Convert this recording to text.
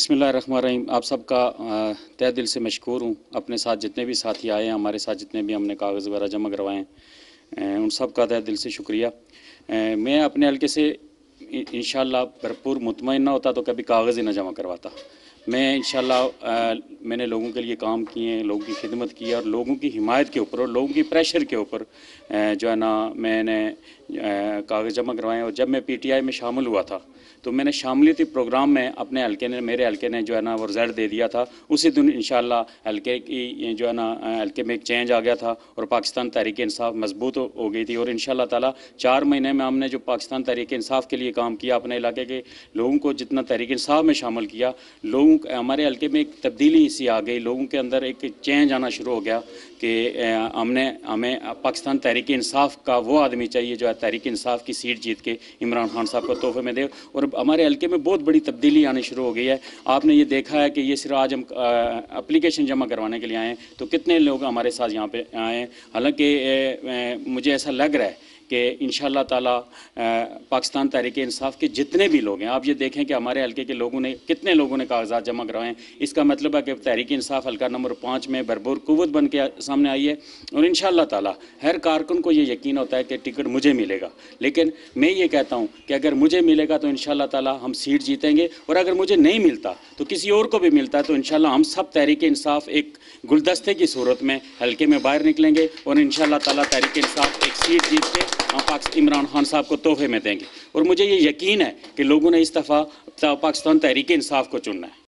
बिस्मिल्लाहिर्रहमानिर्रहीम। आप सबका तहे दिल से मशकूर हूँ। अपने साथ जितने भी साथी आए हैं, हमारे साथ जितने भी हमने कागज़ वगैरह जमा करवाएँ हैं, उन सब का तहे दिल से शुक्रिया। मैं अपने हल्के से इंशाअल्लाह भरपूर मुतमईन ना होता तो कभी कागज़ ही ना जमा करवाता। मैं इंशाअल्लाह मैंने लोगों के लिए काम किए हैं, लोगों की खिदमत की है और लोगों की हिमायत के ऊपर और लोगों की प्रेशर के ऊपर जो है ना मैंने कागज़ जमा करवाएँ। और जब मैं पीटीआई में शामिल हुआ था तो मैंने शामिलियती प्रोग्राम में अपने हल्के ने मेरे हल्के ने जो है ना वो रिज़ल्ट दे दिया था। उसी दिन इंशाअल्लाह हल्के की जो है ना हल्के में एक चेंज आ गया था और पाकिस्तान तहरीक इंसाफ मजबूत हो गई थी। और इंशाअल्लाह ताला 4 महीने में हमने जो पाकिस्तान तहरीक इंसाफ के लिए काम किया, अपने इलाके के लोगों को जितना तहरीक इंसाफ में शामिल किया, लोगों हमारे हल्के में एक तब्दीली सी आ गई, लोगों के अंदर एक चेंज आना शुरू हो गया कि हमें पाकिस्तान तहरीक इंसाफ का वो आदमी चाहिए जो है तहरीक इंसाफ की सीट जीत के इमरान खान साहब को तोहफे में दे। और हमारे हल्के में बहुत बड़ी तब्दीली आनी शुरू हो गई है। आपने ये देखा है कि ये सिर्फ आज हम एप्लीकेशन जमा करवाने के लिए आए हैं तो कितने लोग हमारे साथ यहाँ पे आए हैं। हालांकि मुझे ऐसा लग रहा है कि इंशाअल्लाह ताला पाकिस्तान तहरीक इंसाफ के जितने भी लोग हैं, आप ये देखें कि हमारे हल्के के लोगों ने कितने लोगों ने कागजात जमा करवाए। इसका मतलब है कि तहरीक इंसाफ हल्का नंबर 5 में भरपूर कुव्वत बन के सामने आई है। और इंशाअल्लाह ताला हर कारकुन को ये यकीन होता है कि टिकट मुझे मिलेगा, लेकिन मैं ये कहता हूँ कि अगर मुझे मिलेगा तो इंशाअल्लाह ताला हम सीट जीतेंगे, और अगर मुझे नहीं मिलता तो किसी और को भी मिलता है तो इंशाअल्लाह हम सब तहरीक इंसाफ एक गुलदस्ते की सूरत में हल्के में बाहर निकलेंगे और इंशाअल्लाह ताला तहरीक इंसाफ एक सीट जीत के हम इमरान खान साहब को तोहफे में देंगे। और मुझे ये यकीन है कि लोगों ने इस दफ़ा पाकिस्तान तहरीक इंसाफ को चुनना है।